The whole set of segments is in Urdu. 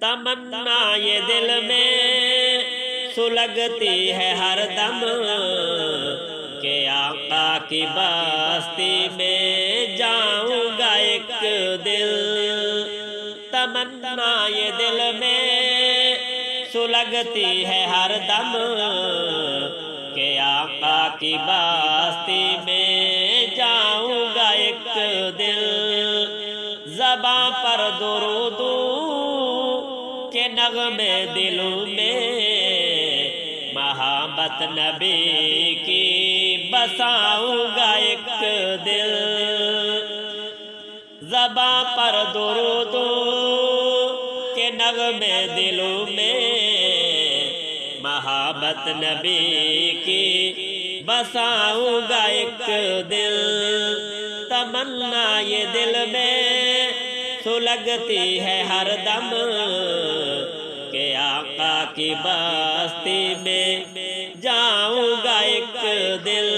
تمنا یہ دل میں سلگتی ہے ہر دم کہ آقا کی بستی میں جاؤں گا ایک دل۔ تمنا یہ دل میں سلگتی ہے ہر دم کہ آقا کی بستی میں جاؤں گا ایک دل۔ زباں پر درود کے نغمے دلوں میں محبت نبی کی بساؤں گا ایک دل۔ زباں پر درود کے نغمے دلوں میں محبت نبی کی بساؤں گا ایک دل۔ تمنا یہ دل میں سلگتی ہے ہر دم کہ آقا کی بستی میں جاؤں گا ایک دل۔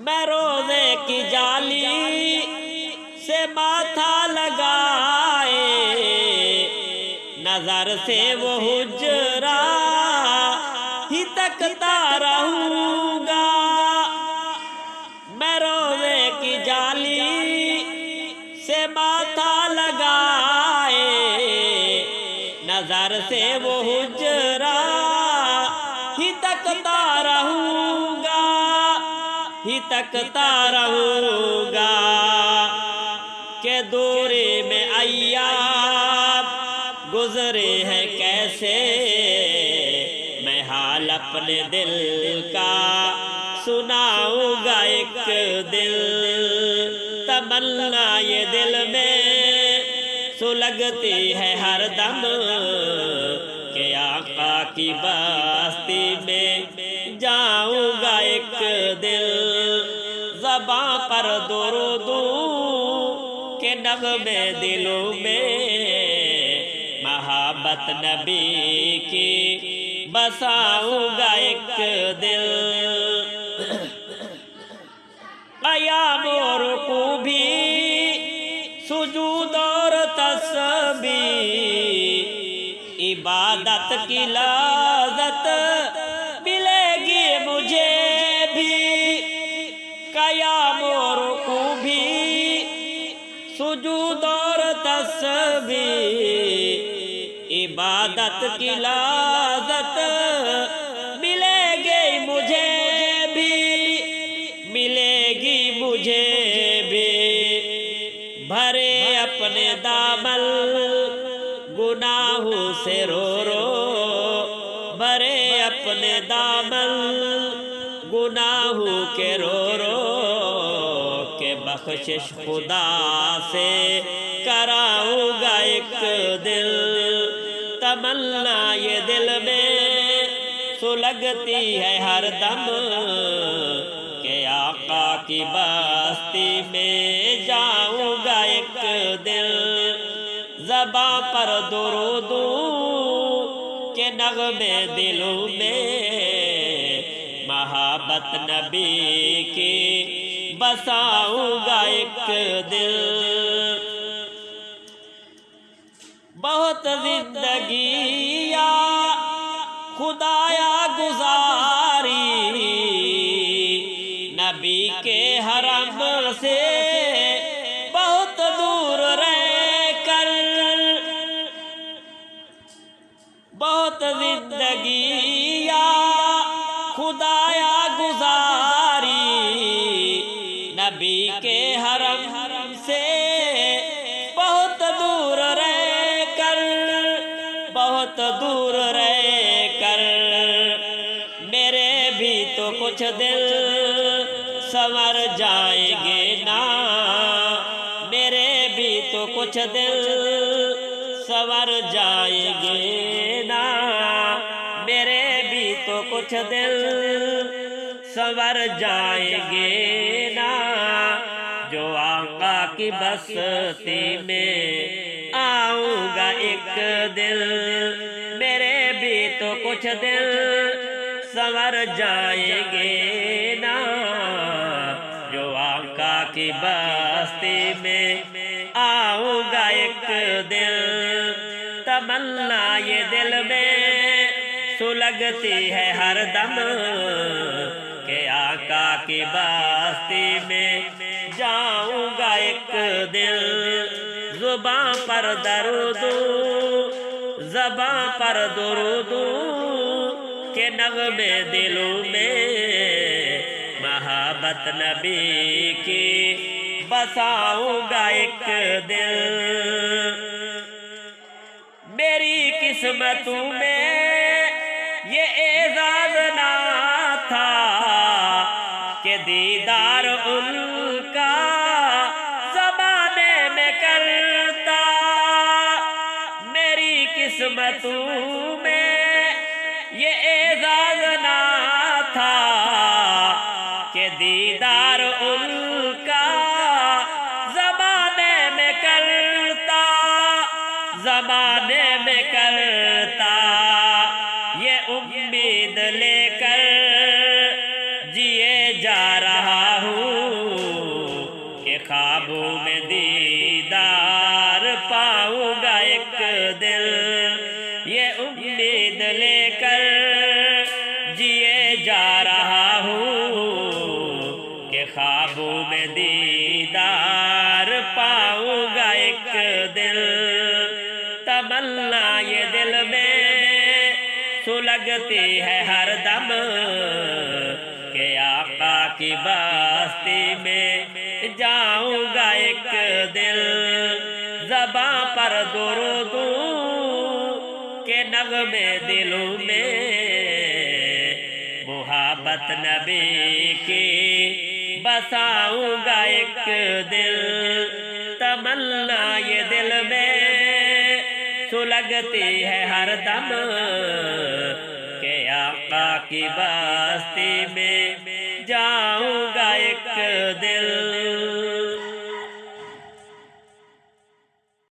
میں روزے کی جالی سے ماتھا لگائے نظر سے وہ حجرا ہی تکتا رہوں گا۔ میں روزے کی جالی سے ماتھا لگائے نظر سے وہ حجرا ہی تکتا رہوں گا، ہی تکتا رہوں گا کہ دوری میں ایام گزرے ہیں کیسے میں حال اپنے دل کا سناؤں گا ایک دل۔ تمنا یہ دل میں سلگتی ہے ہر دم کہ آقا کی بستی میں جاؤں گا ایک دل۔ زباں پر درود کے نغمے دلوں میں محبت نبی کی بساؤں گا ایک دل۔ قیام و رکوع بھی سجود اور تسبیح عبادت کی لذت ملے گی مجھے بھی۔ قیام و رکوع بھی سجود اور تسبیح عبادت کی لذت ملے گی مجھے بھی، ملے گی مجھے بھی۔ بھرے اپنے دامن گناہوں سے رو رو، بھرے اپنے دامن گناہوں کے رو رو کہ بخشش خدا سے کراؤں گا ایک دل۔ تمنا یہ دل میں سلگتی ہے ہر دم کہ آقا کی بستی میں جاؤں گا ایک دل۔ زباں پر درود کے نغمے دلوں میں محبت نبی کی بساؤں گا ایک دل۔ بہت زندگی یا خدایا گزاری نبی کے حرم سے بہت دور رہ کر، بہت زندگی یا خدایا گزاری نبی کے حرم سے بہت دور رہ کر، بہت دور رہ کر میرے بھی تو کچھ دل سنور جائیں گے نا، میرے بھی تو کچھ دل سنور جائیں گے نا، میرے بھی تو کچھ دل سنور جائیں گے نا، جو آقا کی بستی میں آؤں گا ایک دل۔ میرے بھی تو کچھ دل سنور جائیں گے نا، جو آقا کی بستی باستی میں آؤں گا ایک دن، تمنا یہ دل میں سلگتی ہے ہر دم کہ آقا کی باستی میں جاؤں گا ایک دن۔ زباں پر درود زباں پر درود کہ نغمے دلوں میں محبت نبی کی بساؤں گا ایک دن۔ میری قسمتوں میں یہ اعزاز نہ تھا کہ دیدار ان کا زمانے میں کرتا، میری قسمتوں میں یہ اعزاز نہ تھا کہ دیدار ان کا زمانے میں کرتا، زمانے میں کرتا۔ یہ امید لے کر جیے جا رہا ہوں کہ خوابوں میں دیدار پاؤں گا ایک دن، یہ امید لے کر جیے جا رہا ہوں کہ خوابوں میں دیدار پاؤں گا ایک دن۔ تمنا یہ دل میں سلگتی ہے ہر دم کہ آقا کی باستی میں جاؤں گا ایک دن۔ زباں پر درود کہ نغمے دلوں میں محبت نبی کی بساؤں گا ایک دن۔ تمنا یہ دل میں سلگتی ہے ہر دم کہ آقا کی باستی میں جاؤں گا ایک دن۔